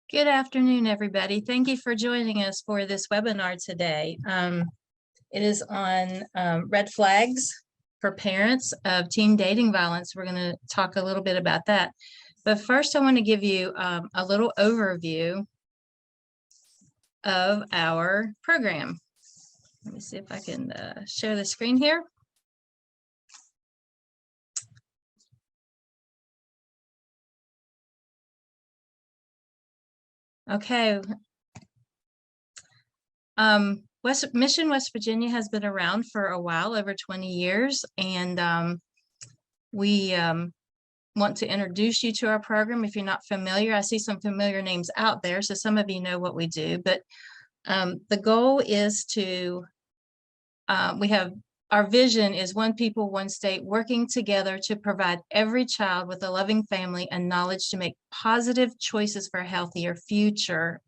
Good afternoon, everybody. Thank you for joining us for this webinar today. It is on red flags for parents of teen dating violence. We're going to talk a little bit about that. But first, I want to give you a little overview of our program. Let me see if I can share the screen here. Okay. Mission West Virginia has been around for a while, over 20 years, and we want to introduce you to our program. If you're not familiar, I see some familiar names out there, so some of you know what we do, but the goal is to, our vision is one people, one state, working together to provide every child with a loving family and knowledge to make positive choices for a healthier future.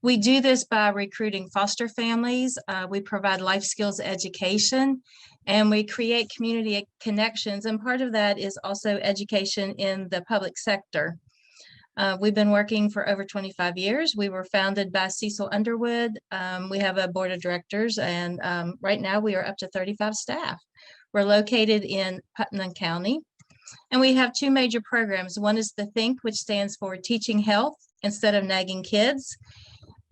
We do this by recruiting foster families. We provide life skills education, and we create community connections. And part of that is also education in the public sector. We've been working for over 25 years. We were founded by Cecil Underwood. We have a board of directors, and right now we are up to 35 staff. We're located in Putnam County, and we have two major programs. One is the T.H.I.N.K, which stands for Teaching Health Instead of Nagging Kids.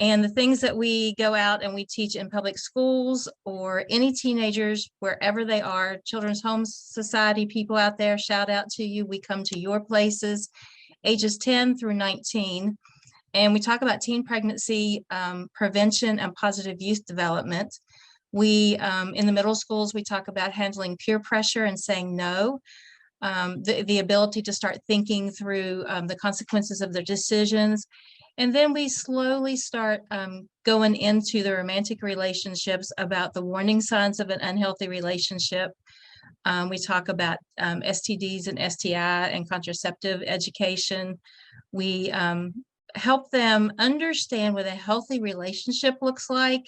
And the things that we go out and we teach in public schools or any teenagers, wherever they are, Children's Home Society people out there, shout out to you. We come to your places, ages 10 through 19. And we talk about teen pregnancy prevention and positive youth development. We, in the middle schools, we talk about handling peer pressure and saying no. The ability to start thinking through the consequences of their decisions. And then we slowly start going into the romantic relationships, about the warning signs of an unhealthy relationship. We talk about STDs and STI and contraceptive education. We help them understand what a healthy relationship looks like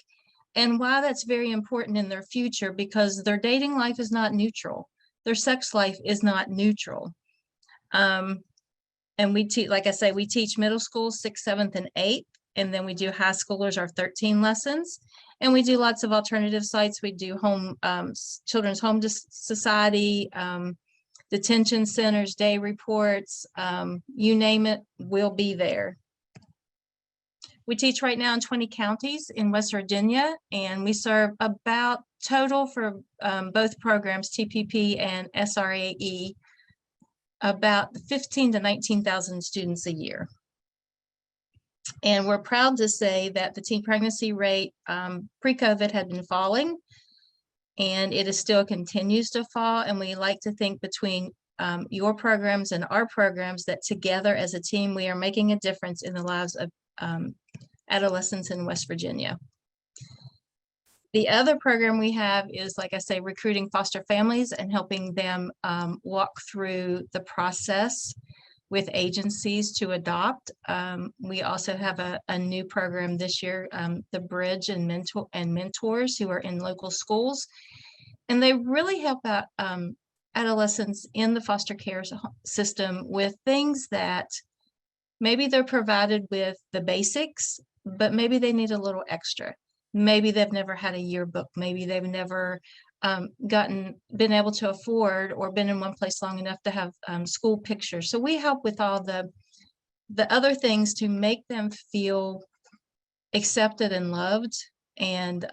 and why that's very important in their future, because their dating life is not neutral. Their sex life is not neutral. And we teach, like I say, we teach middle school, 6th, 7th, and 8th. And then we do high schoolers, our 13 lessons. And we do lots of alternative sites. We do home, Children's Home Society, detention centers, day reports, you name it, we'll be there. We teach right now in 20 counties in West Virginia, and we serve about total for both programs, TPP and SRAE, about 15 to 19,000 students a year. And we're proud to say that the teen pregnancy rate pre-COVID had been falling, and it is still continues to fall. And we like to think between your programs and our programs that together as a team, we are making a difference in the lives of adolescents in West Virginia. The other program we have is, like I say, recruiting foster families and helping them walk through the process with agencies to adopt. We also have a new program this year, the Bridge and Mentors, who are in local schools. And they really help out adolescents in the foster care system with things that maybe they're provided with the basics, but maybe they need a little extra. Maybe they've never had a yearbook. Maybe they've never been able to afford or been in one place long enough to have school pictures. So we help with all the other things to make them feel accepted and loved, and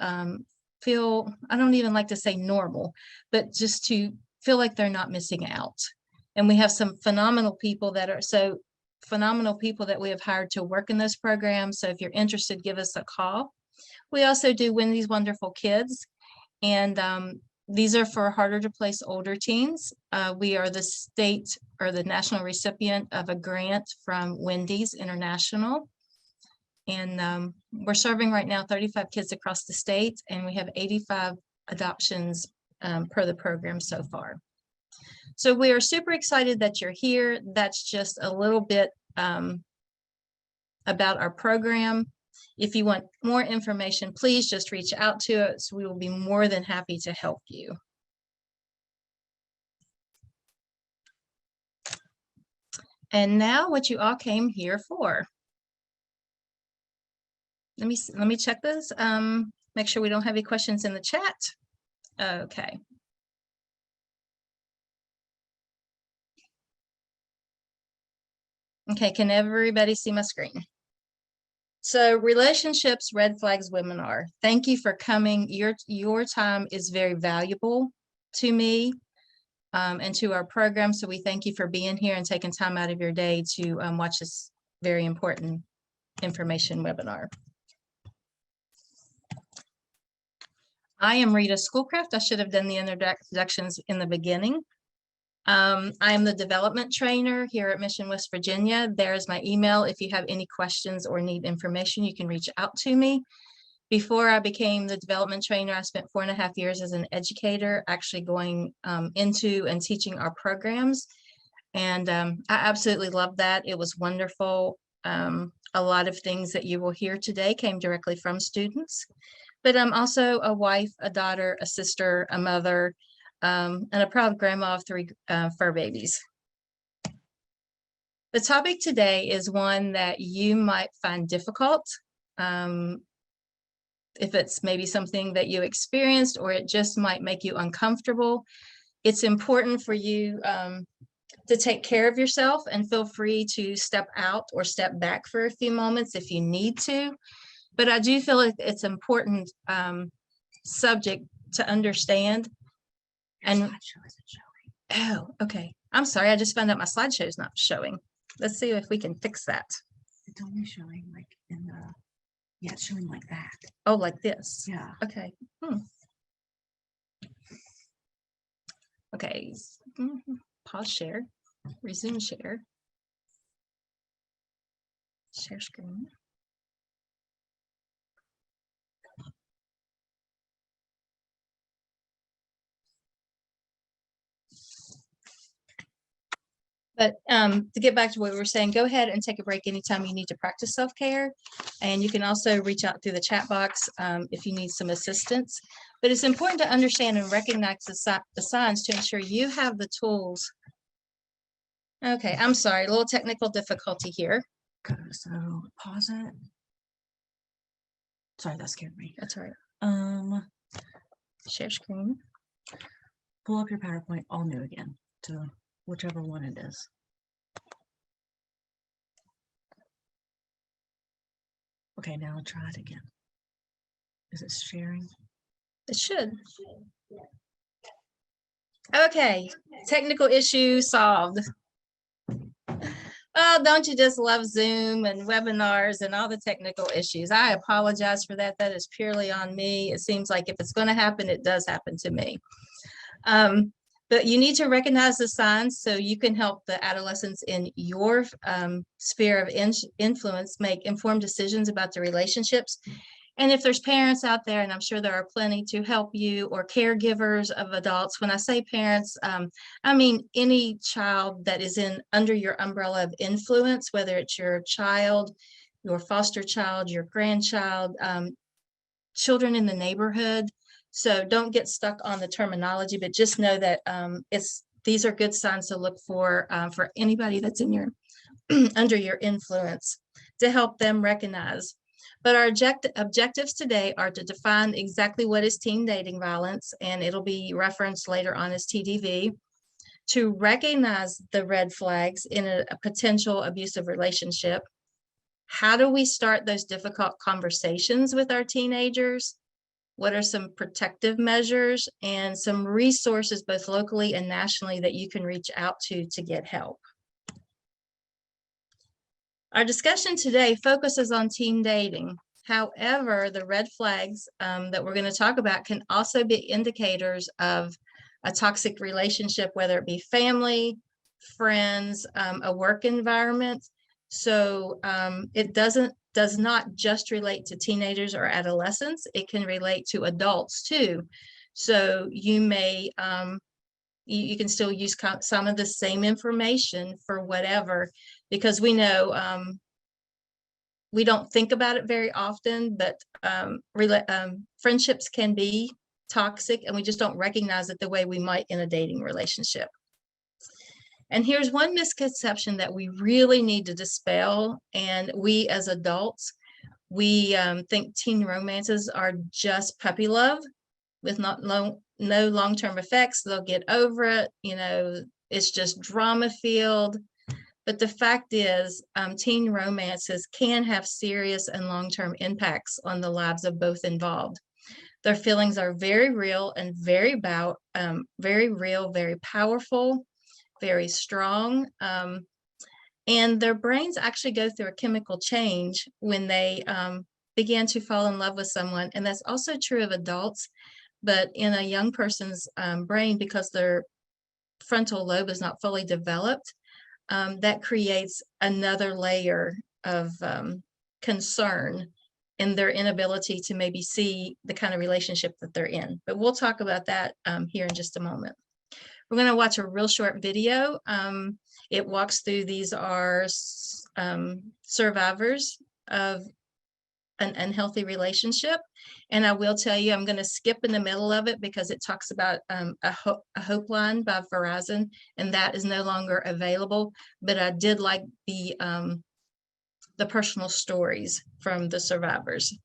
feel, I don't even like to say normal, but just to feel like they're not missing out. And we have some phenomenal people that we have hired to work in this program. So if you're interested, give us a call. We also do Wendy's Wonderful Kids, and these are for harder to place older teens. We are the state or the national recipient of a grant from Wendy's International. And we're serving right now 35 kids across the state, and we have 85 adoptions per the program so far. So we are super excited that you're here. That's just a little bit about our program. If you want more information, please just reach out to us. We will be more than happy to help you. And now what you all came here for. let me check this. Make sure we don't have any questions in the chat. Okay. Okay, can everybody see my screen? So relationships, red flags webinar. Thank you for coming. Your time is very valuable to me and to our program. So we thank you for being here and taking time out of your day to watch this very important information webinar. I am Rita Schoolcraft. I should have done the introductions in the beginning. I am the development trainer here at Mission, West Virginia. There's my email. If you have any questions or need information, you can reach out to me. Before I became the development trainer, I spent 4.5 years as an educator, actually going into and teaching our programs. And I absolutely loved that. It was wonderful. A lot of things that you will hear today came directly from students. But I'm also a wife, a daughter, a sister, a mother, and a proud grandma of 3 fur babies. The topic today is one that you might find difficult. If it's maybe something that you experienced, or it just might make you uncomfortable, it's important for you to take care of yourself, and feel free to step out or step back for a few moments if you need to. But I do feel like it's important subject to understand. And oh, okay. I'm sorry. I just found out my slideshow is not showing. Let's see if we can fix that. It's only showing like in the, yeah, it's showing like that. Oh, like this. Yeah. Okay. Okay. Pause share. Resume share. Share screen. But to get back to what we were saying, go ahead and take a break anytime you need to practice self-care. And you can also reach out through the chat box if you need some assistance. But it's important to understand and recognize the signs to ensure you have the tools. Okay, I'm sorry, a little technical difficulty here. Okay, so pause it. Sorry, that scared me. That's all right. Share screen. Pull up your PowerPoint all new again to whichever one it is. Okay, now I'll try it again. Is it sharing? It should. Okay, technical issue solved. Oh, don't you just love Zoom and webinars and all the technical issues? I apologize for that. That is purely on me. It seems like if it's going to happen, it does happen to me. But you need to recognize the signs so you can help the adolescents in your sphere of influence make informed decisions about the relationships. And if there's parents out there, and I'm sure there are plenty to help you, or caregivers of adults. When I say parents, I mean any child that is under your umbrella of influence, whether it's your child, your foster child, your grandchild, children in the neighborhood. So don't get stuck on the terminology, but just know that these are good signs to look for anybody that's in your under your influence, to help them recognize. But our objectives today are to define exactly what is teen dating violence, and it'll be referenced later on as TDV, to recognize the red flags in a potential abusive relationship. How do we start those difficult conversations with our teenagers? What are some protective measures and some resources, both locally and nationally, that you can reach out to get help? Our discussion today focuses on teen dating. However, the red flags that we're going to talk about can also be indicators of a toxic relationship, whether it be family, friends, a work environment. So it does not just relate to teenagers or adolescents. It can relate to adults too. So you may, you can still use some of the same information for whatever, because we know we don't think about it very often, but friendships can be toxic, and we just don't recognize it the way we might in a dating relationship. And here's one misconception that we really need to dispel, and we as adults, We think teen romances are just puppy love with no long-term effects. They'll get over it. You know, it's just drama filled. But the fact is, teen romances can have serious and long-term impacts on the lives of both involved. Their feelings are very real and very real, very powerful, very strong. And their brains actually go through a chemical change when they begin to fall in love with someone. And that's also true of adults, but in a young person's brain, because their frontal lobe is not fully developed, that creates another layer of concern in their inability to maybe see the kind of relationship that they're in. But we'll talk about that here in just a moment. We're going to watch a real short video. It walks through, these are survivors of an unhealthy relationship. And I will tell you, I'm going to skip in the middle of it because it talks about a hope line by Verizon, and that is no longer available. But I did like the personal stories from the survivors.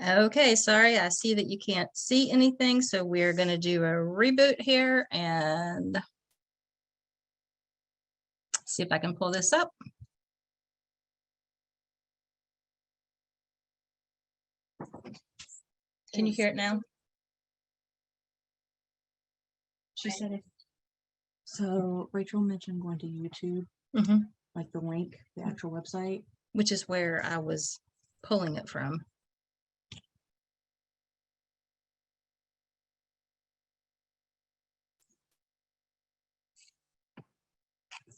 Okay, sorry, I see that you can't see anything, so we're going to do a reboot here and see if I can pull this up. Can you hear it now? She said it. So Rachel mentioned going to YouTube, like the link, the actual website. Which is where I was pulling it from.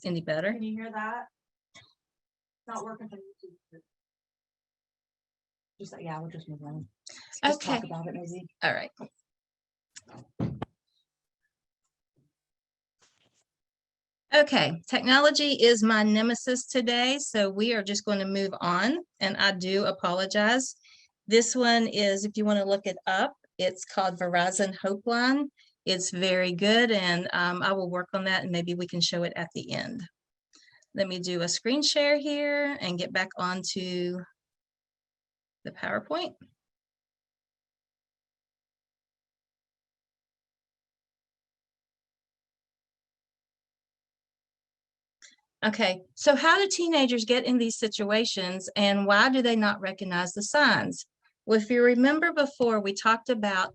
Any better? Can you hear that? It's not working for YouTube. Just yeah, we'll just move on. Just Okay. talk about it, maybe. All right. Okay, technology is my nemesis today, so we are just going to move on, and I do apologize. This one is, if you want to look it up, it's called Verizon Hope Line. It's very good, and I will work on that, and maybe we can show it at the end. Let me do a screen share here and get back onto the PowerPoint. Okay, so how do teenagers get in these situations, and why do they not recognize the signs? Well, if you remember before, we talked about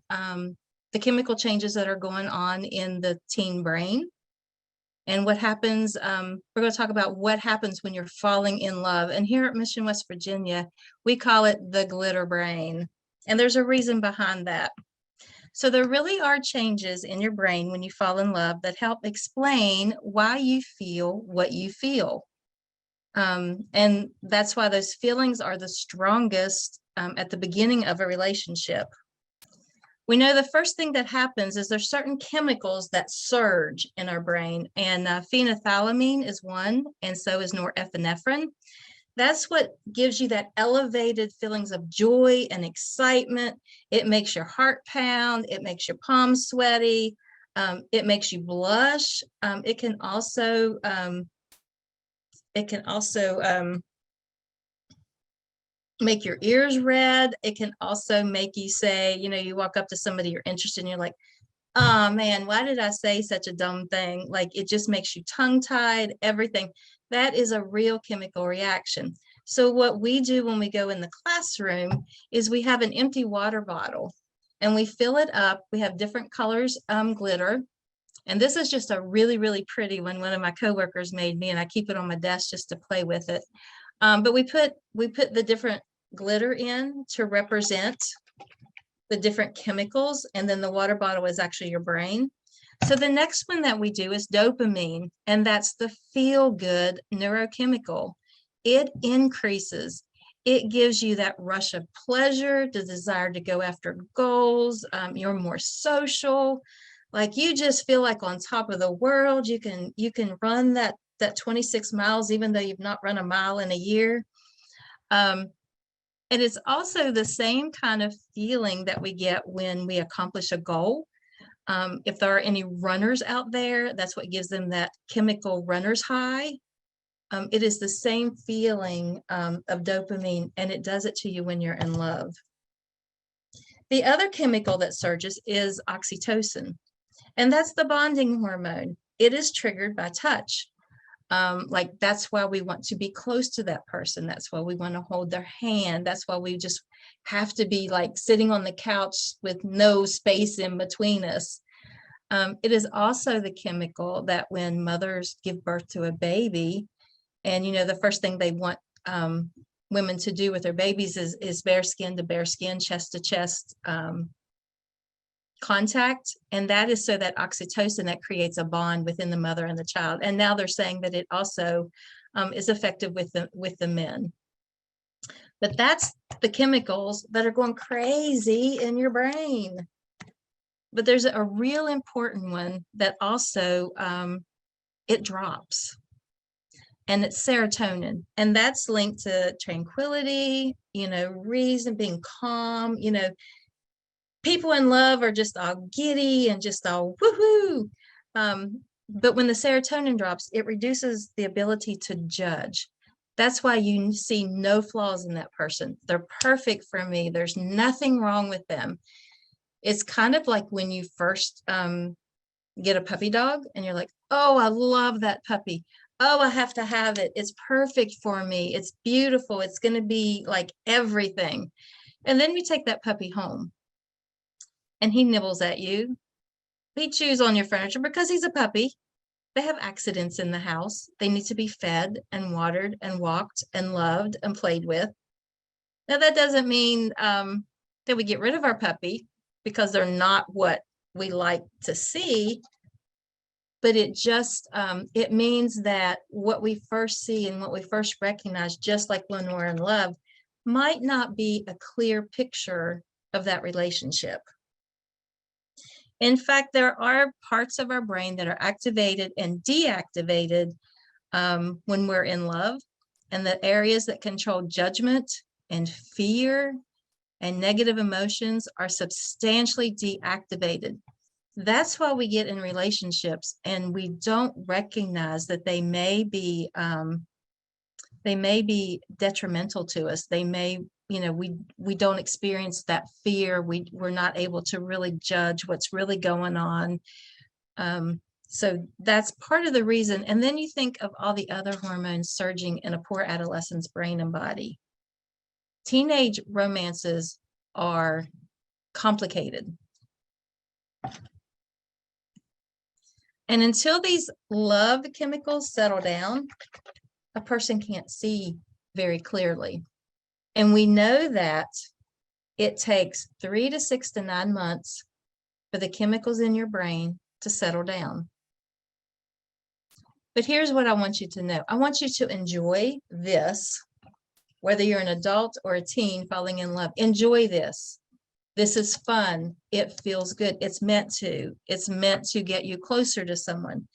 the chemical changes that are going on in the teen brain. And what happens, we're going to talk about what happens when you're falling in love. And here at Mission West Virginia, we call it the glitter brain. And there's a reason behind that. So there really are changes in your brain when you fall in love that help explain why you feel what you feel. And that's why those feelings are the strongest at the beginning of a relationship. We know the first thing that happens is there's certain chemicals that surge in our brain, and phenethylamine is one, and so is norepinephrine. That's what gives you that elevated feelings of joy and excitement. It makes your heart pound. It makes your palms sweaty. It makes you blush. It can also make your ears red. It can also make you say, you walk up to somebody you're interested in, you're like, oh man, why did I say such a dumb thing? Like, it just makes you tongue-tied, everything. That is a real chemical reaction. So what we do when we go in the classroom is we have an empty water bottle and we fill it up. We have different colors, glitter. And this is just a really, really pretty one. One of my coworkers made me, and I keep it on my desk just to play with it. But we put the different glitter in to represent the different chemicals, and then the water bottle is actually your brain. So the next one that we do is dopamine, and that's the feel-good neurochemical. It increases. It gives you that rush of pleasure, the desire to go after goals. You're more social. Like, you just feel like on top of the world. You can run that 26 miles, even though you've not run a mile in a year. And it's also the same kind of feeling that we get when we accomplish a goal. If there are any runners out there, that's what gives them that chemical runner's high. It is the same feeling of dopamine, and it does it to you when you're in love. The other chemical that surges is oxytocin, and that's the bonding hormone. It is triggered by touch. Like, that's why we want to be close to that person. That's why we want to hold their hand. That's why we just have to be like sitting on the couch with no space in between us. It is also the chemical that when mothers give birth to a baby, and the first thing they want women to do with their babies is bare skin to bare skin, chest to chest contact, and that is so that oxytocin that creates a bond within the mother and the child. And now they're saying that it also is effective with the men. But that's the chemicals that are going crazy in your brain. But there's a real important one that also it drops, and it's serotonin, and that's linked to tranquility, reason, being calm. People in love are just all giddy and just all woohoo. But when the serotonin drops, it reduces the ability to judge. That's why you see no flaws in that person. They're perfect for me. There's nothing wrong with them. It's kind of like when you first get a puppy dog and you're like, oh, I love that puppy. Oh, I have to have it. It's perfect for me. It's beautiful. It's going to be like everything. And then you take that puppy home, and he nibbles at you. He chews on your furniture because he's a puppy. They have accidents in the house. They need to be fed and watered and walked and loved and played with. Now, that doesn't mean that we get rid of our puppy because they're not what we like to see, but it just, it means that what we first see and what we first recognize, just like when we're in love, might not be a clear picture of that relationship. In fact, there are parts of our brain that are activated and deactivated when we're in love, and the areas that control judgment and fear and negative emotions are substantially deactivated. That's why we get in relationships and we don't recognize that they may be detrimental to us. They may, we don't experience that fear. We're not able to really judge what's really going on. So that's part of the reason. And then you think of all the other hormones surging in a poor adolescent's brain and body. Teenage romances are complicated. And until these love chemicals settle down, a person can't see very clearly. And we know that it takes 3 to 6 to 9 months for the chemicals in your brain to settle down. But here's what I want you to know. I want you to enjoy this, whether you're an adult or a teen falling in love. Enjoy this. This is fun. It feels good. It's meant to. It's meant to get you closer to someone.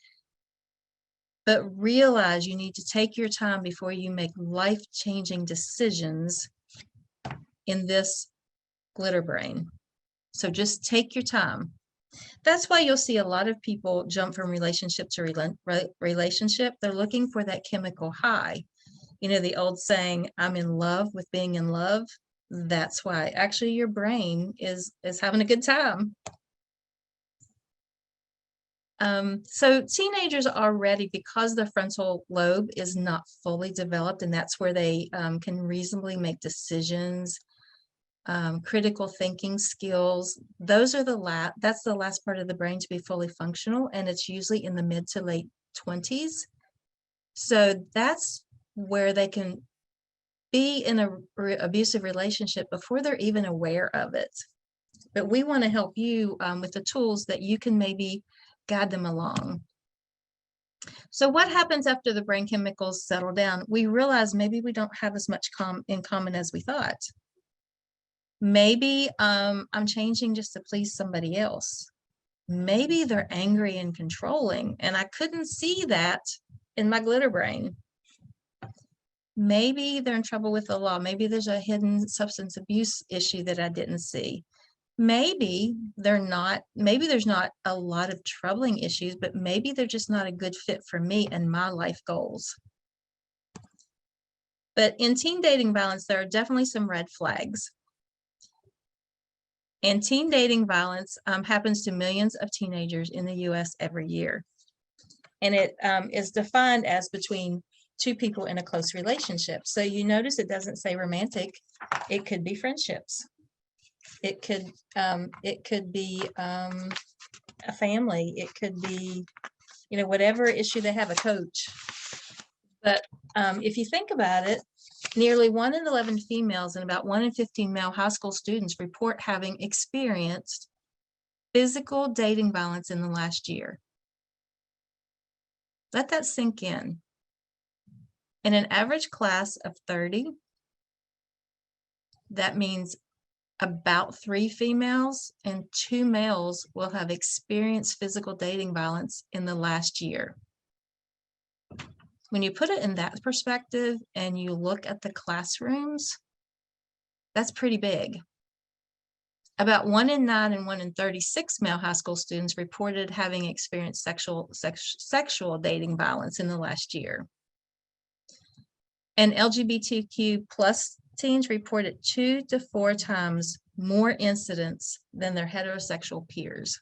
But realize you need to take your time before you make life-changing decisions in this glitter brain. So just take your time. That's why you'll see a lot of people jump from relationship to relationship. They're looking for that chemical high. You know, the old saying, I'm in love with being in love. That's why. Actually, your brain is having a good time. So teenagers already, because the frontal lobe is not fully developed, and that's where they can reasonably make decisions, critical thinking skills, those are that's the last part of the brain to be fully functional, and it's usually in the mid to late 20s. So that's where they can be in a abusive relationship before they're even aware of it. But we want to help you with the tools that you can maybe guide them along. So what happens after the brain chemicals settle down? We realize maybe we don't have as much in common as we thought. Maybe I'm changing just to please somebody else. Maybe they're angry and controlling, and I couldn't see that in my glitter brain. Maybe they're in trouble with the law. Maybe there's a hidden substance abuse issue that I didn't see. Maybe they're not, maybe there's not a lot of troubling issues, but maybe they're just not a good fit for me and my life goals. But in teen dating violence, there are definitely some red flags. And teen dating violence happens to millions of teenagers in the US every year. And it is defined as between two people in a close relationship. So you notice it doesn't say romantic. It could be friendships. It could be a family. It could be, you know, whatever issue they have, a coach. But if you think about it, nearly 1 in 11 females and about 1 in 15 male high school students report having experienced physical dating violence in the last year. Let that sink in. In an average class of 30, that means about 3 females and 2 males will have experienced physical dating violence in the last year. When you put it in that perspective and you look at the classrooms, that's pretty big. About 1 in 9 and 1 in 36 male high school students reported having experienced sexual dating violence in the last year. And LGBTQ plus teens reported 2 to 4 times more incidents than their heterosexual peers.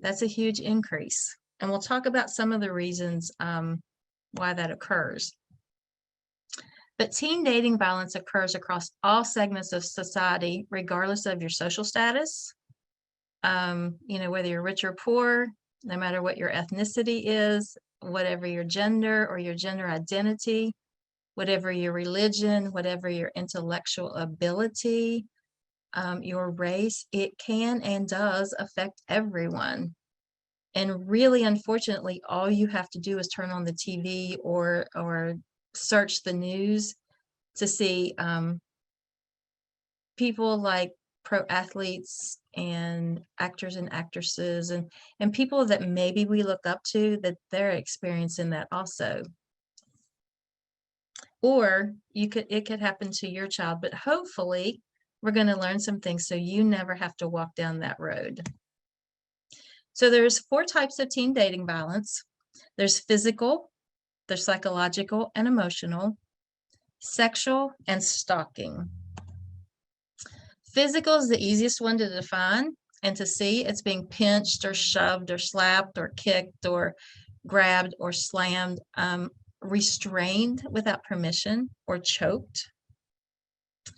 That's a huge increase. And we'll talk about some of the reasons why that occurs. But teen dating violence occurs across all segments of society, regardless of your social status, you know, whether you're rich or poor, no matter what your ethnicity is, whatever your gender or your gender identity, whatever your religion, whatever your intellectual ability, your race, it can and does affect everyone. And really, unfortunately, all you have to do is turn on the TV or search the news to see people like pro athletes and actors and actresses and people that maybe we look up to, that they're experiencing that also. Or it could happen to your child, but hopefully we're going to learn some things so you never have to walk down that road. So there's 4 types of teen dating violence. There's physical, there's psychological and emotional, sexual, and stalking. Physical is the easiest one to define and to see. It's being pinched or shoved or slapped or kicked or grabbed or slammed, restrained without permission, or choked.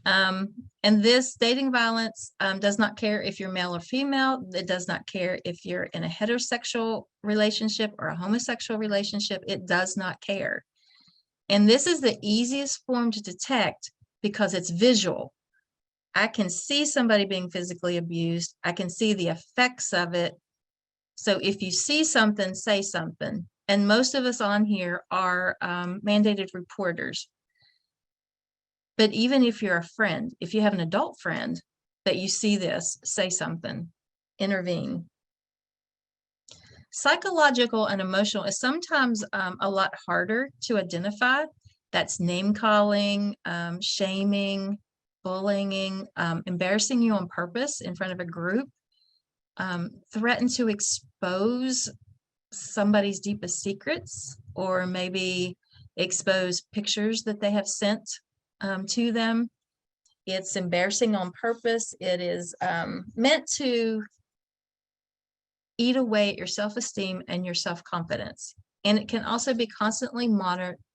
And this dating violence does not care if you're male or female. It does not care if you're in a heterosexual relationship or a homosexual relationship. It does not care. And this is the easiest form to detect because it's visual. I can see somebody being physically abused. I can see the effects of it. So if you see something, say something. And most of us on here are mandated reporters. But even if you're a friend, if you have an adult friend that you see this, say something, intervene. Psychological and emotional is sometimes a lot harder to identify. That's name calling, shaming, bullying, embarrassing you on purpose in front of a group, threaten to expose somebody's deepest secrets, or maybe expose pictures that they have sent to them. It's embarrassing on purpose. It is meant to eat away at your self-esteem and your self-confidence. And it can also be constantly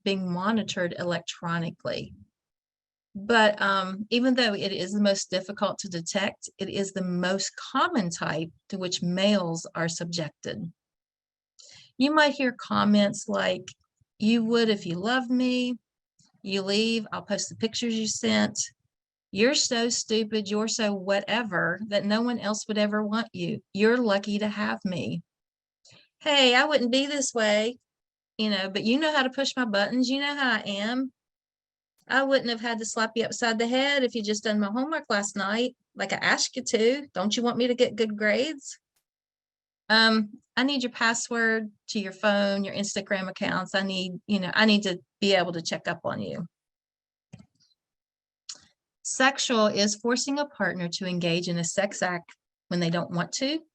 being monitored electronically. But even though it is the most difficult to detect, it is the most common type to which males are subjected. You might hear comments like, "You would if you loved me," "You leave, I'll post the pictures you sent," "You're so stupid, you're so whatever that no one else would ever want you. You're lucky to have me." "Hey, I wouldn't be this way, but you know how to push my buttons. You know how I am. I wouldn't have had to slap you upside the head if you just done my homework last night, like I asked you to. Don't you want me to get good grades? I need your password to your phone, your Instagram accounts. I need to be able to check up on you." Sexual is forcing a partner to engage in a sex act when they don't want to,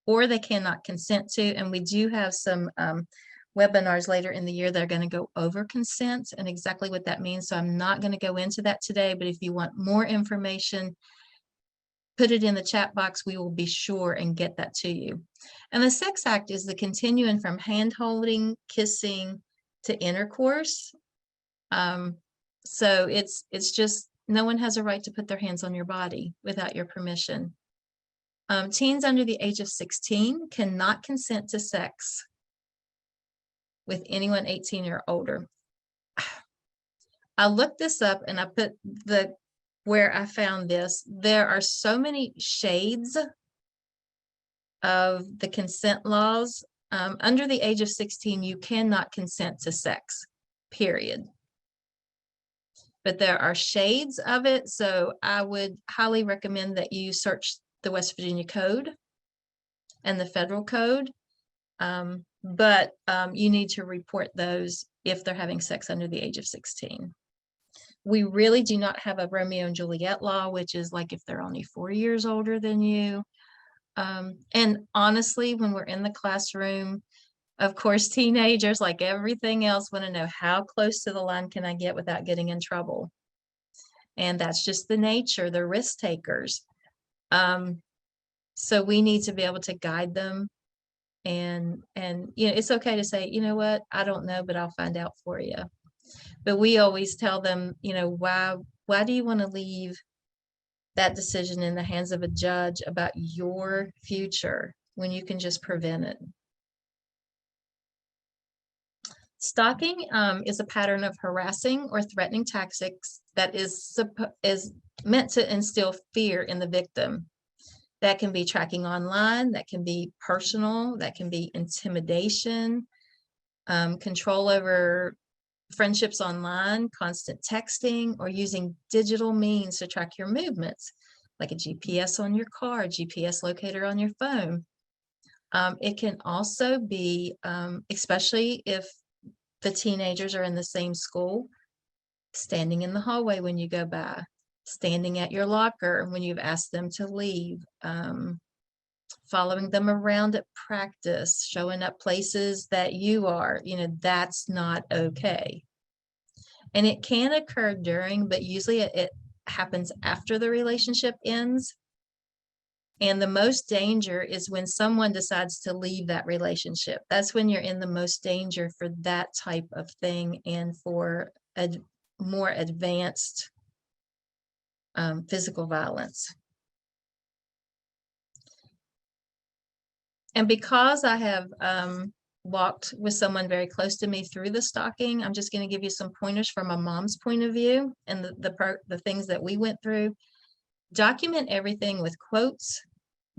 or they cannot consent to. And we do have some webinars later in the year that are going to go over consent and exactly what that means. So I'm not going to go into that today, but if you want more information, put it in the chat box. We will be sure and get that to you. And the sex act is the continuing from hand holding, kissing to intercourse. So it's just, no one has a right to put their hands on your body without your permission. Teens under the age of 16 cannot consent to sex with anyone 18 or older. I looked this up and I put where I found this. There are so many shades of the consent laws. Under the age of 16, you cannot consent to sex, period. But there are shades of it. So I would highly recommend that you search the West Virginia Code and the federal code. But you need to report those if they're having sex under the age of 16. We really do not have a Romeo and Juliet law, which is like if they're only 4 years older than you. And honestly, when we're in the classroom, of course, teenagers, like everything else, want to know how close to the line can I get without getting in trouble. And that's just the nature, the risk takers. So we need to be able to guide them. And it's okay to say, "You know what, I don't know, but I'll find out for you." But we always tell them, why do you want to leave that decision in the hands of a judge about your future when you can just prevent it? Stalking is a pattern of harassing or threatening tactics that is meant to instill fear in the victim. That can be tracking online, that can be personal, that can be intimidation, control over friendships online, constant texting, or using digital means to track your movements, like a GPS on your car, a GPS locator on your phone. It can also be, especially if the teenagers are in the same school, standing in the hallway when you go by, standing at your locker when you've asked them to leave, following them around at practice, showing up places that you are, that's not okay. And it can occur during, but usually it happens after the relationship ends. And the most danger is when someone decides to leave that relationship. That's when you're in the most danger for that type of thing and for more advanced physical violence. And because I have walked with someone very close to me through the stalking, I'm just going to give you some pointers from a mom's point of view and the things that we went through. Document everything with quotes,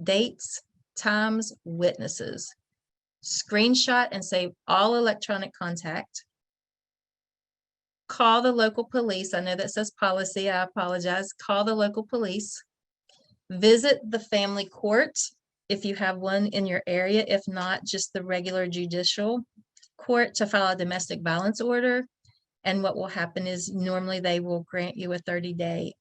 dates, times, witnesses. Screenshot and save all electronic contact. Call the local police. I know that says policy. I apologize. Call the local police. Visit the family court if you have one in your area. If not, just the regular judicial court to file a domestic violence order. And what will happen is normally they will grant you a 30-day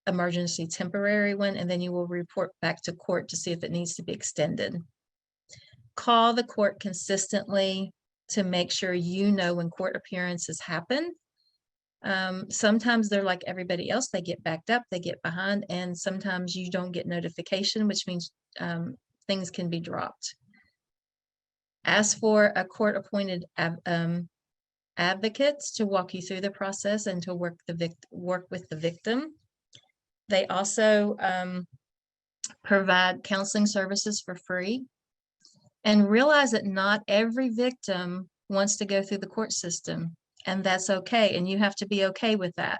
emergency temporary one, and then you will report back to court to see if it needs to be extended. Call the court consistently to make sure you know when court appearances happen. Sometimes they're like everybody else, they get backed up, they get behind, and sometimes you don't get notification, which means things can be dropped. Ask for a court-appointed advocates to walk you through the process and to work with the victim. They also provide counseling services for free. And realize that not every victim wants to go through the court system, and that's okay. And you have to be okay with that.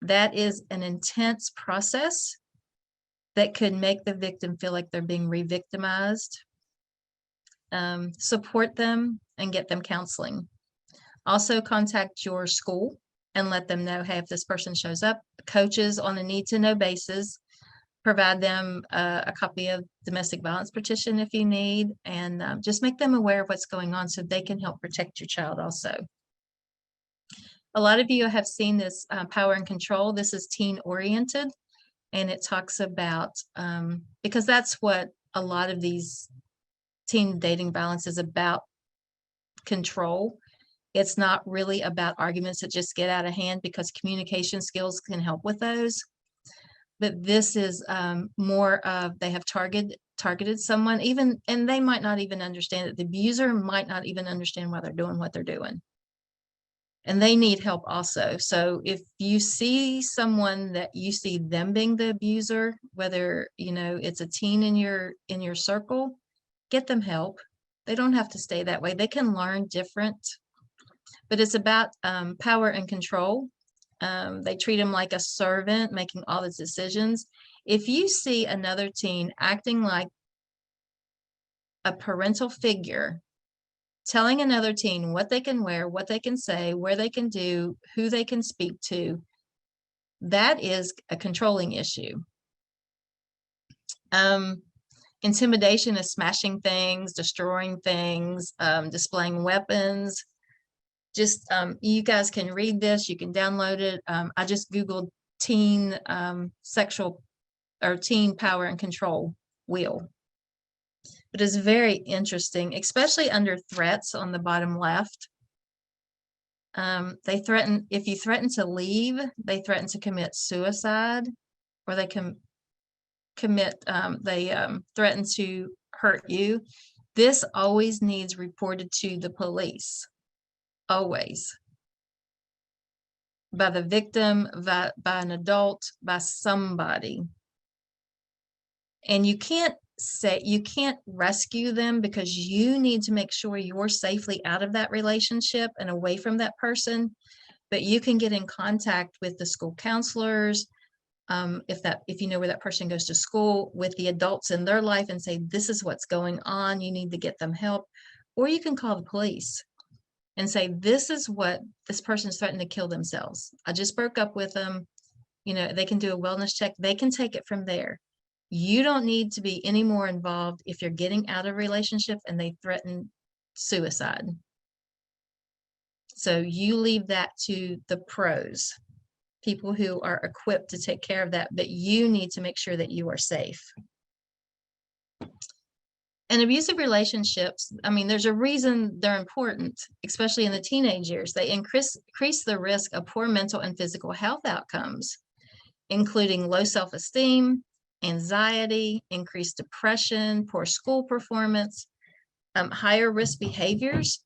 That is an intense process that could make the victim feel like they're being re-victimized. Support them and get them counseling. Also contact your school and let them know, hey, if this person shows up, coaches on a need-to-know basis, provide them a copy of domestic violence petition if you need, and just make them aware of what's going on so they can help protect your child also. A lot of you have seen this Power and Control. This is teen oriented, and it talks about, because that's what a lot of these teen dating violence is about, control. It's not really about arguments that just get out of hand, because communication skills can help with those. But this is more of, they have targeted someone, even, and they might not even understand it. The abuser might not even understand why they're doing what they're doing. And they need help also. So if you see someone that you see them being the abuser, whether, you know, it's a teen in your circle, get them help. They don't have to stay that way. They can learn different. But it's about power and control. They treat him like a servant, making all the decisions. If you see another teen acting like a parental figure, telling another teen what they can wear, what they can say, where they can do, who they can speak to, that is a controlling issue. Intimidation is smashing things, destroying things, displaying weapons. Just, you guys can read this, you can download it. I just Googled teen sexual or teen power and control wheel. But it's very interesting, especially under threats on the bottom left. They threaten, if you threaten to leave, they threaten to commit suicide, or they can threaten to hurt you. This always needs reported to the police. Always. By the victim, by an adult, by somebody. And you can't rescue them, because you need to make sure you're safely out of that relationship and away from that person. But you can get in contact with the school counselors, if you know where that person goes to school, with the adults in their life, and say, this is what's going on, you need to get them help. Or you can call the police and say, this is what this person's threatening to kill themselves. I just broke up with them. You know, they can do a wellness check. They can take it from there. You don't need to be any more involved if you're getting out of a relationship and they threaten suicide. So you leave that to the pros, people who are equipped to take care of that, but you need to make sure that you are safe. And abusive relationships, I mean, there's a reason they're important, especially in the teenage years. They increase the risk of poor mental and physical health outcomes, including low self-esteem, anxiety, increased depression, poor school performance, higher risk behaviors,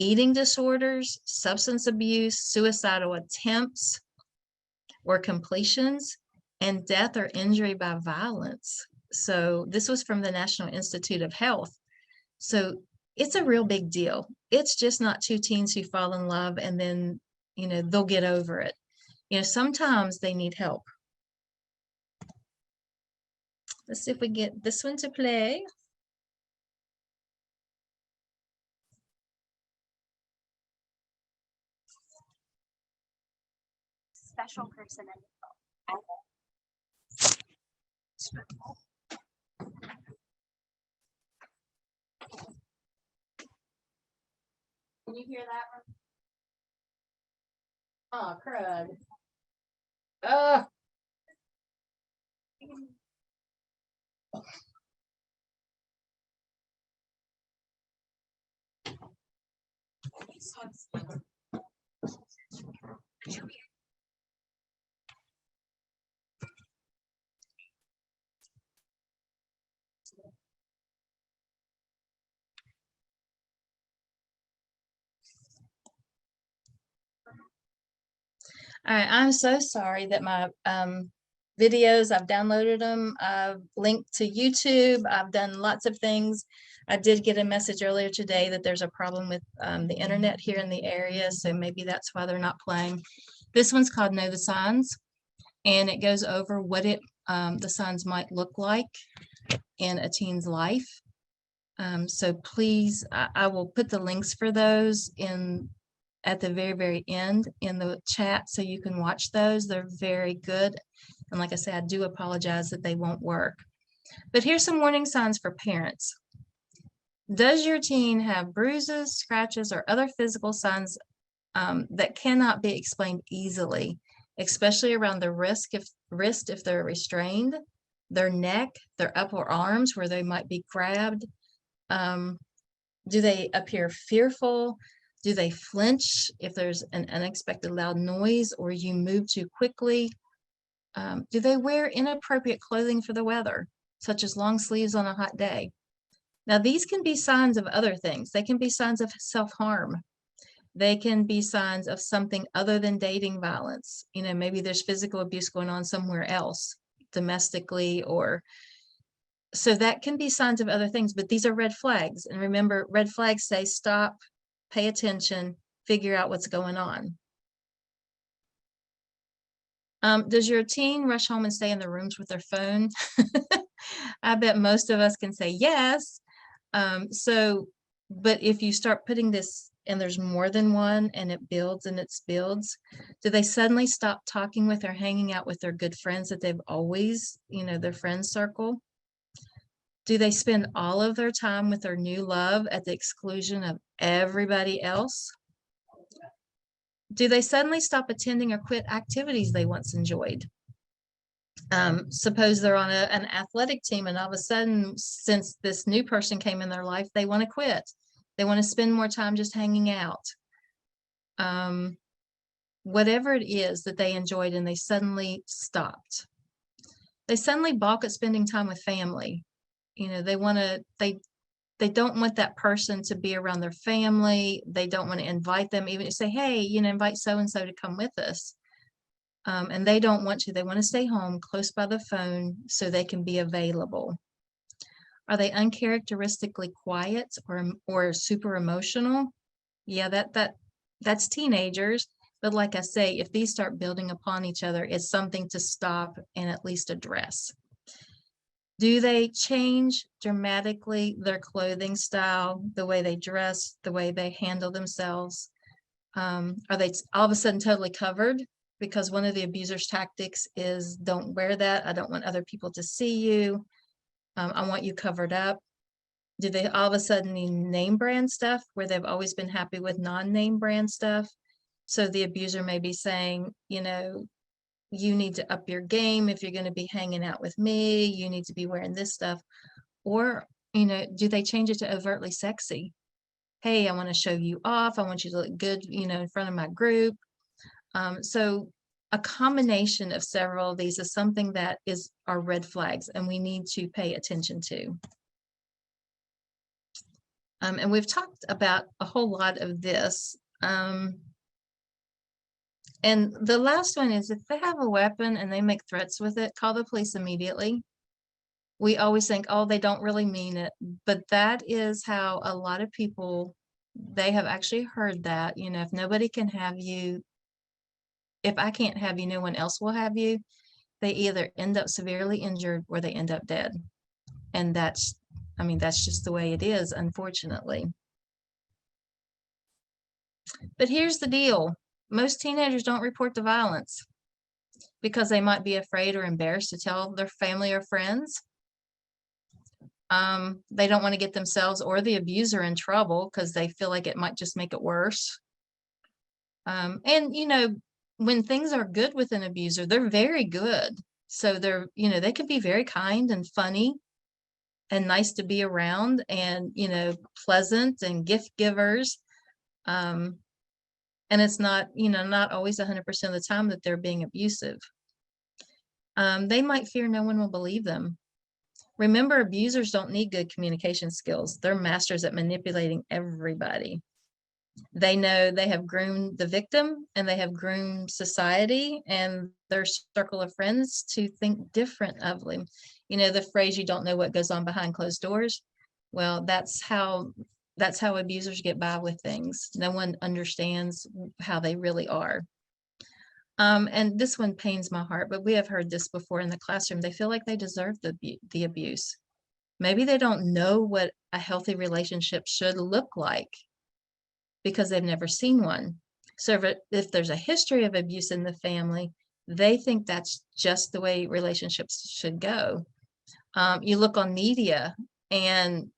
eating disorders, substance abuse, suicidal attempts or completions, and death or injury by violence. So this was from the National Institute of Health. So it's a real big deal. It's just not two teens who fall in love and then, you know, they'll get over it. You know, sometimes they need help. Let's see if we get this one to play. Special person in Can you hear that one? Oh, crud. Oh. All right, I'm so sorry that my videos, I've downloaded them, I've linked to YouTube, I've done lots of things. I did get a message earlier today that there's a problem with the internet here in the area, so maybe that's why they're not playing. This one's called Know the Signs, and it goes over what the signs might look like in a teen's life. So please, I will put the links for those at the very, very end in the chat so you can watch those. They're very good. And like I said, I do apologize that they won't work. But here's some warning signs for parents. Does your teen have bruises, scratches, or other physical signs that cannot be explained easily, especially around the wrist if they're restrained, their neck, their upper arms where they might be grabbed? Do they appear fearful? Do they flinch if there's an unexpected loud noise or you move too quickly? Do they wear inappropriate clothing for the weather, such as long sleeves on a hot day? Now, these can be signs of other things. They can be signs of self-harm. They can be signs of something other than dating violence. You know, maybe there's physical abuse going on somewhere else, domestically, or so that can be signs of other things, but these are red flags. And remember, red flags say stop, pay attention, figure out what's going on. Does your teen rush home and stay in the rooms with their phone? I bet most of us can say yes. But if you start putting this, and there's more than one, and it builds and it builds, do they suddenly stop talking with or hanging out with their good friends that they've always, their friend circle? Do they spend all of their time with their new love at the exclusion of everybody else? Do they suddenly stop attending or quit activities they once enjoyed? Suppose they're on an athletic team and all of a sudden, since this new person came in their life, they want to quit. They want to spend more time just hanging out. Whatever it is that they enjoyed and they suddenly stopped. They suddenly balk at spending time with family. They don't want that person to be around their family. They don't want to invite them, even to say, hey, invite so-and-so to come with us. And they don't want to. They want to stay home close by the phone so they can be available. Are they uncharacteristically quiet or super emotional? Yeah, that's teenagers. But like I say, if these start building upon each other, it's something to stop and at least address. Do they change dramatically their clothing style, the way they dress, the way they handle themselves? Are they all of a sudden totally covered? Because one of the abuser's tactics is don't wear that. I don't want other people to see you. I want you covered up. Do they all of a sudden need name brand stuff where they've always been happy with non-name brand stuff? So the abuser may be saying, you need to up your game if you're going to be hanging out with me. You need to be wearing this stuff. Or, do they change it to overtly sexy? Hey, I want to show you off. I want you to look good, in front of my group. So a combination of several of these is something that are red flags and we need to pay attention to. And we've talked about a whole lot of this. And the last one is if they have a weapon and they make threats with it, call the police immediately. We always think, oh, they don't really mean it. But that is how a lot of people, they have actually heard that, if nobody can have you, if I can't have you, no one else will have you. they either end up severely injured or they end up dead. And that's just the way it is, unfortunately. But here's the deal. Most teenagers don't report the violence because they might be afraid or embarrassed to tell their family or friends. They don't want to get themselves or the abuser in trouble because they feel like it might just make it worse. And, when things are good with an abuser, they're very good. So they can be very kind and funny and nice to be around and, pleasant and gift givers. And it's not always 100% of the time that they're being abusive. They might fear no one will believe them. Remember, abusers don't need good communication skills. They're masters at manipulating everybody. They know they have groomed the victim and they have groomed society and their circle of friends to think different of them. The phrase, you don't know what goes on behind closed doors. Well, that's how abusers get by with things. No one understands how they really are. And this one pains my heart, but we have heard this before in the classroom. They feel like they deserve the abuse. Maybe they don't know what a healthy relationship should look like because they've never seen one. So if there's a history of abuse in the family, they think that's just the way relationships should go. You look on media and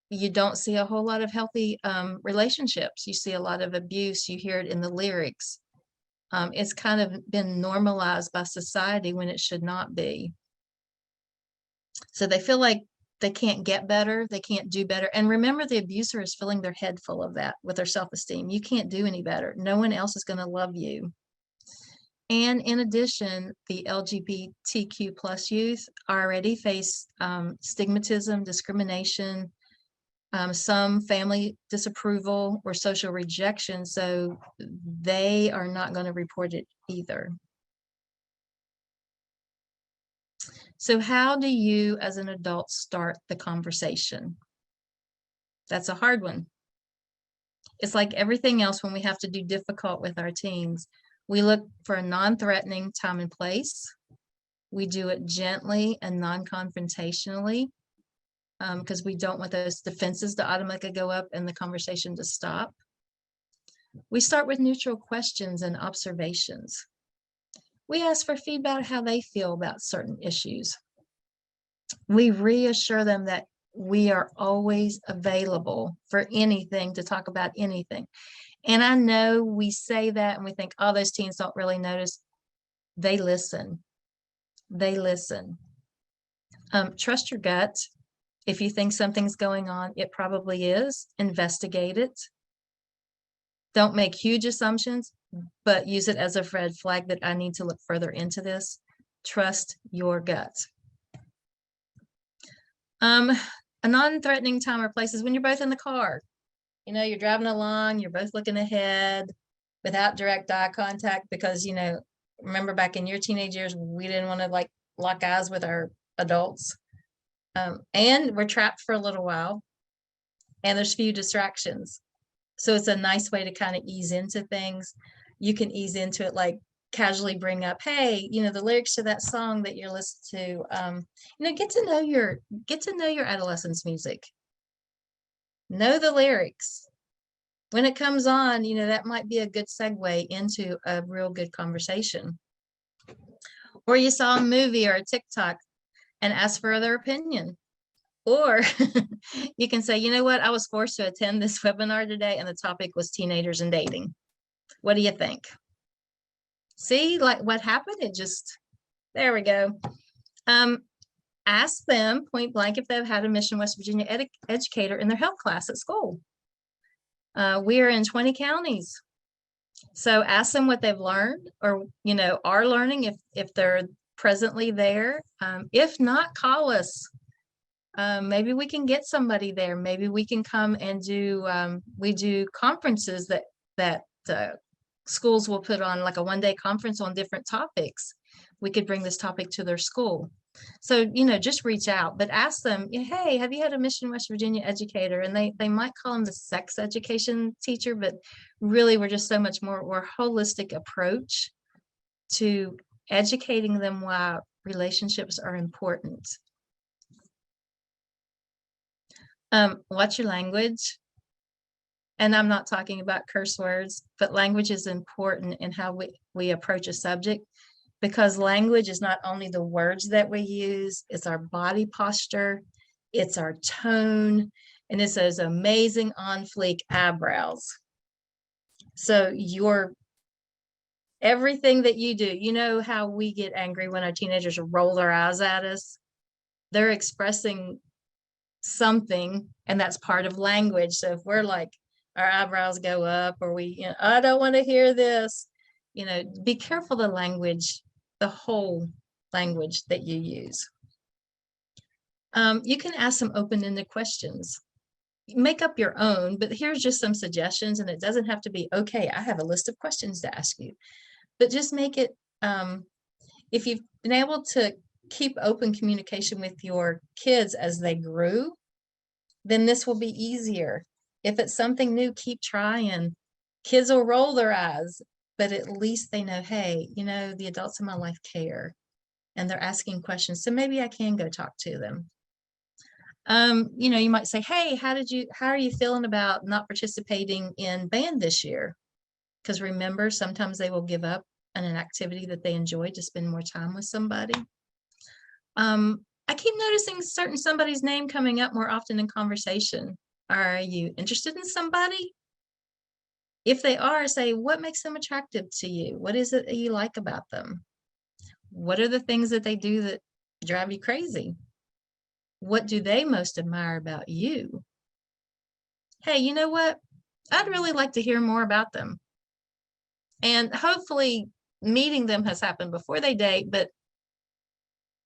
you don't see a whole lot of healthy relationships. You see a lot of abuse. You hear it in the lyrics. It's kind of been normalized by society when it should not be. So they feel like they can't get better, they can't do better. And remember, the abuser is filling their head full of that with their self-esteem. You can't do any better. No one else is going to love you. And in addition, the LGBTQ plus youth already face stigmatism, discrimination, some family disapproval or social rejection. So they are not going to report it either. So how do you as an adult start the conversation? That's a hard one. It's like everything else when we have to do difficult with our teens. We look for a non-threatening time and place. We do it gently and non-confrontationally because we don't want those defenses to automatically go up and the conversation to stop. We start with neutral questions and observations. We ask for feedback how they feel about certain issues. We reassure them that we are always available for anything, to talk about anything. And I know we say that and we think, oh, those teens don't really notice. They listen. They listen. Trust your gut. If you think something's going on, it probably is. Investigate it. Don't make huge assumptions, but use it as a red flag that I need to look further into this. Trust your gut. A non-threatening time or place is when you're both in the car. You're driving along, you're both looking ahead without direct eye contact because, remember back in your teenage years, we didn't want to lock eyes with our adults. And we're trapped for a little while and there's few distractions. So it's a nice way to kind of ease into things. You can ease into it, like casually bring up, hey, the lyrics to that song that you're listening to, get to know your adolescence music. Know the lyrics. When it comes on, that might be a good segue into a real good conversation. Or you saw a movie or a TikTok and ask for their opinion. Or you can say, you know what, I was forced to attend this webinar today and the topic was teenagers and dating. What do you think? See, like what happened? There we go. Ask them point blank if they've had a Mission West Virginia educator in their health class at school. We are in 20 counties. So ask them what they've learned or, are learning if they're presently there. If not, call us. Maybe we can get somebody there. Maybe we can come and we do conferences that schools will put on, like a one-day conference on different topics. We could bring this topic to their school. So, just reach out, but ask them, hey, have you had a Mission West Virginia educator? And they might call them the sex education teacher, but really we're just so much more, we're a holistic approach to educating them why relationships are important. Watch your language. And I'm not talking about curse words, but language is important in how we approach a subject, because language is not only the words that we use, it's our body posture, it's our tone, and it's those amazing on fleek eyebrows. So everything that you do, you know how we get angry when our teenagers roll their eyes at us? They're expressing something, and that's part of language. So if we're like, our eyebrows go up, or I don't want to hear this, be careful the language, the whole language that you use. You can ask some open-ended questions. Make up your own, but here's just some suggestions, and it doesn't have to be, okay, I have a list of questions to ask you, but just make it, if you've been able to keep open communication with your kids as they grew, then this will be easier. If it's something new, keep trying. Kids will roll their eyes, but at least they know, hey, the adults in my life care, and they're asking questions, so maybe I can go talk to them. You might say, hey, how are you feeling about not participating in band this year? Because remember, sometimes they will give up on an activity that they enjoy to spend more time with somebody. I keep noticing somebody's name coming up more often in conversation. Are you interested in somebody? If they are, say, what makes them attractive to you? What is it that you like about them? What are the things that they do that drive you crazy? What do they most admire about you? Hey, you know what? I'd really like to hear more about them. And hopefully meeting them has happened before they date, but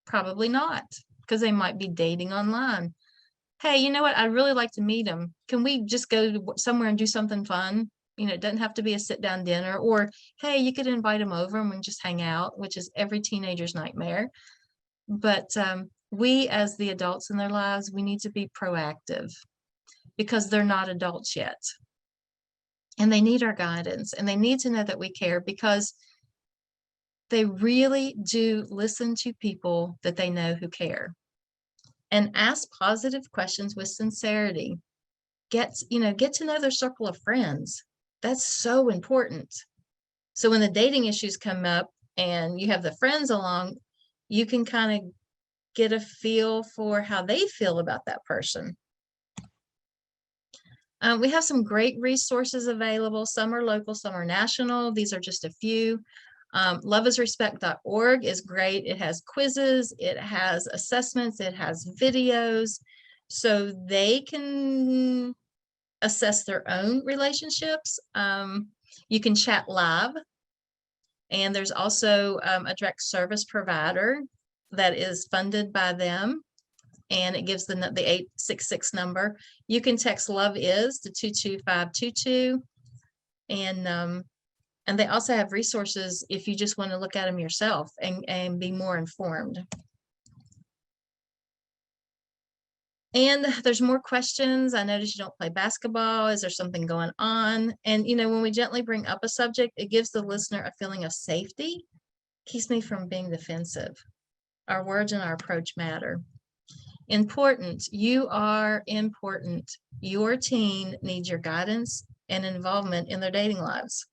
probably not, because they might be dating online. Hey, you know what? I'd really like to meet them. Can we just go somewhere and do something fun? It doesn't have to be a sit-down dinner, or, hey, you could invite them over and we can just hang out, which is every teenager's nightmare. But we, as the adults in their lives, we need to be proactive, because they're not adults yet. And they need our guidance, and they need to know that we care, because they really do listen to people that they know who care. And ask positive questions with sincerity. Get to know their circle of friends. That's so important. So when the dating issues come up and you have the friends along, you can kind of get a feel for how they feel about that person. We have some great resources available. Some are local, some are national. These are just a few. Loveisrespect.org is great. It has quizzes, it has assessments, it has videos, so they can assess their own relationships. You can chat live, and there's also a direct service provider that is funded by them, and it gives the 866 number. You can text Love Is to 22522, and they also have resources if you just want to look at them yourself and be more informed. And there's more questions. I noticed you don't play basketball. Is there something going on? And, when we gently bring up a subject, it gives the listener a feeling of safety, keeps me from being defensive. Our words and our approach matter. Important. You are important. Your teen needs your guidance and involvement in their dating lives.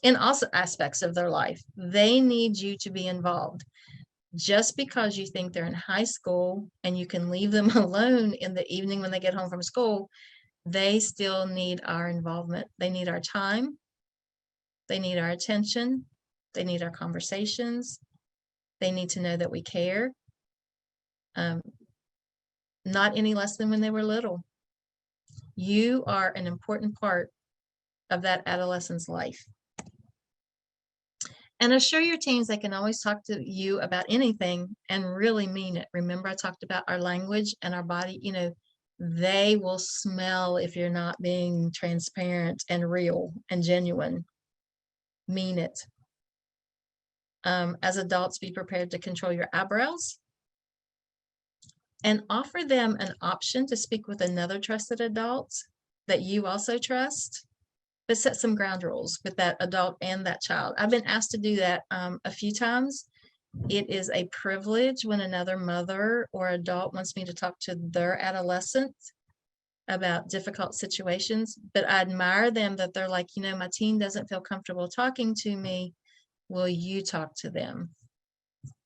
In all aspects of their life, they need you to be involved. Just because you think they're in high school and you can leave them alone in the evening when they get home from school, they still need our involvement. They need our time. They need our attention. They need our conversations. They need to know that we care. Not any less than when they were little. You are an important part of that adolescent's life. And assure your teens they can always talk to you about anything and really mean it. Remember, I talked about our language and our body. They will smell if you're not being transparent and real and genuine. Mean it. As adults, be prepared to control your eyebrows and offer them an option to speak with another trusted adult that you also trust. But set some ground rules with that adult and that child. I've been asked to do that a few times, It is a privilege when another mother or adult wants me to talk to their adolescent about difficult situations, but I admire them that they're like, you know, my teen doesn't feel comfortable talking to me. Will you talk to them?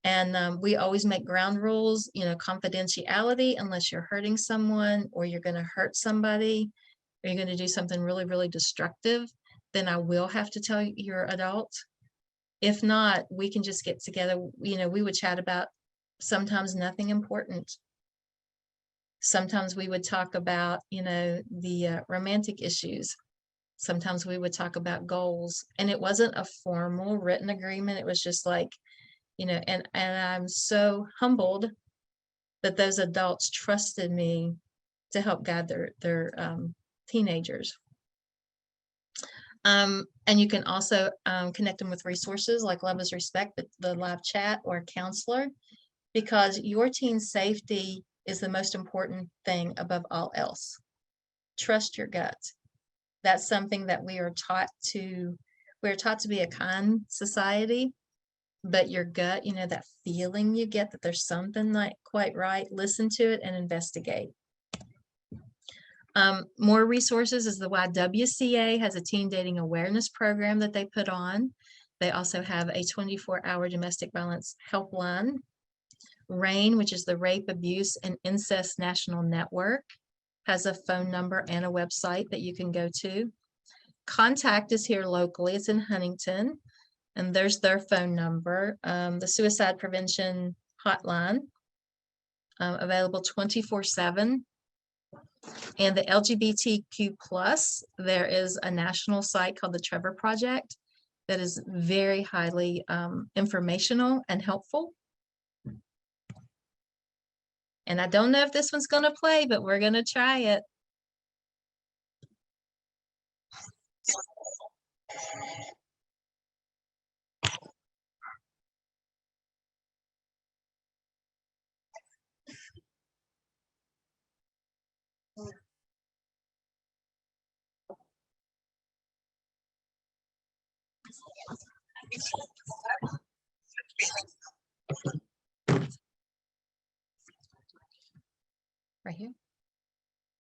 And we always make ground rules, you know, confidentiality, unless you're hurting someone or you're going to hurt somebody, or you're going to do something really, really destructive, then I will have to tell your adult. If not, we can just get together. You know, we would chat about sometimes nothing important. Sometimes we would talk about, you know, the romantic issues. Sometimes we would talk about goals, and it wasn't a formal written agreement. It was just like, you know, and I'm so humbled that those adults trusted me to help guide their teenagers. And you can also connect them with resources like Love is Respect, the live chat, or a counselor, because your teen's safety is the most important thing above all else. Trust your gut. That's something that we're taught to be a kind society, but your gut, you know, that feeling you get that there's something not quite right, listen to it and investigate. More resources is the YWCA has a teen dating awareness program that they put on. They also have a 24-hour domestic violence helpline. RAIN, which is the Rape, Abuse, and Incest National Network, has a phone number and a website that you can go to. Contact is here locally. It's in Huntington, and there's their phone number. The Suicide Prevention Hotline, available 24/7. And the LGBTQ+, there is a national site called the Trevor Project that is very highly informational and helpful. And I don't know if this one's going to play, but we're going to try it. Right here.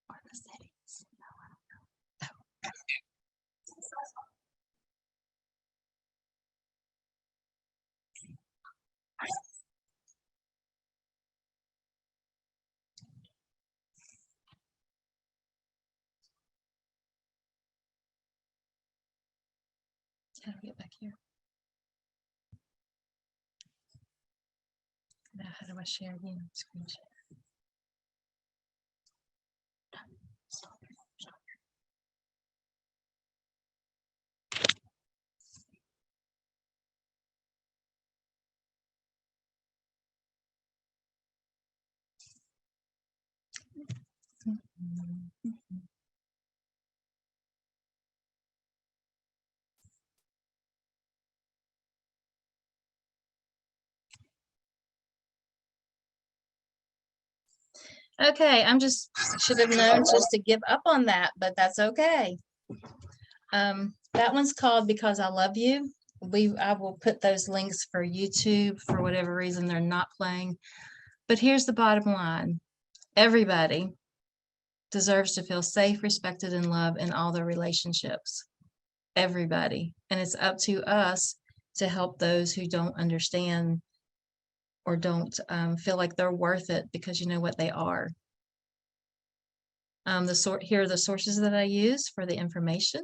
Or the settings. How do we get back here? Now, how do I share again? Screen share. Okay, should have known just to give up on that, but that's okay. That one's called Because I Love You. I will put those links for YouTube for whatever reason they're not playing. But here's the bottom line. Everybody deserves to feel safe, respected, and loved in all their relationships. Everybody. And it's up to us to help those who don't understand or don't feel like they're worth it, because you know what, they are. Here are the sources that I use for the information.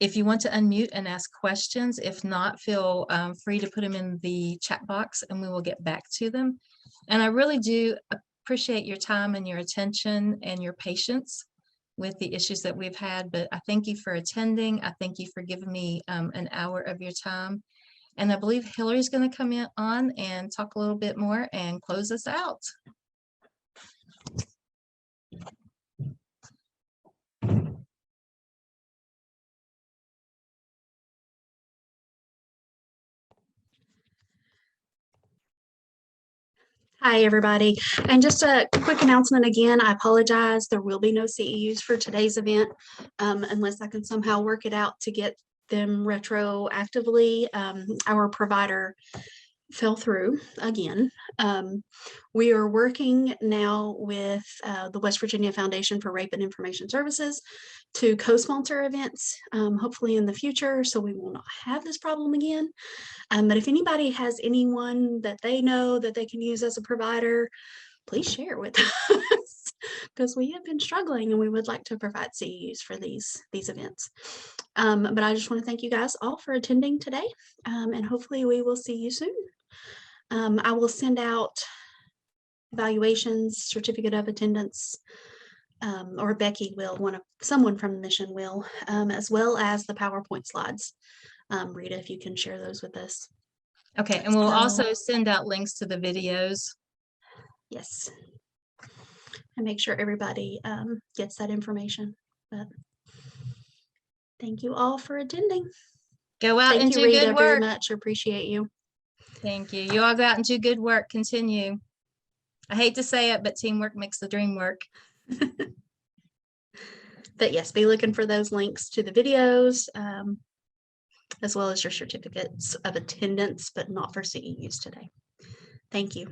If you want to unmute and ask questions, if not, feel free to put them in the chat box and we will get back to them. And I really do appreciate your time and your attention and your patience with the issues that we've had, but I thank you for attending. I thank you for giving me an hour of your time. And I believe Hillary's going to come on and talk a little bit more and close us out. Hi, everybody. And just a quick announcement again, I apologize. There will be no CEUs for today's event unless I can somehow work it out to get them retroactively. Our provider fell through again. We are working now with the West Virginia Foundation for Rape and Information Services to co-sponsor events, hopefully in the future, so we will not have this problem again. But if anybody has anyone that they know that they can use as a provider, please share with us, because we have been struggling and we would like to provide CEUs for these events. But I just want to thank you guys all for attending today, and hopefully we will see you soon. I will send out evaluations, certificate of attendance, or Becky will, someone from the mission will, as well as the PowerPoint slides. Rita, if you can share those with us. Okay, and we'll also send out links to the videos. Yes. And make sure everybody gets that information. But thank you all for attending. Go out and Thank you, do Rita, good very work. much. Appreciate you. Thank you. You all go out and do good work. Continue. I hate to say it, but teamwork makes the dream work. But yes, be looking for those links to the videos, as well as your certificates of attendance, but not for CEUs today. Thank you.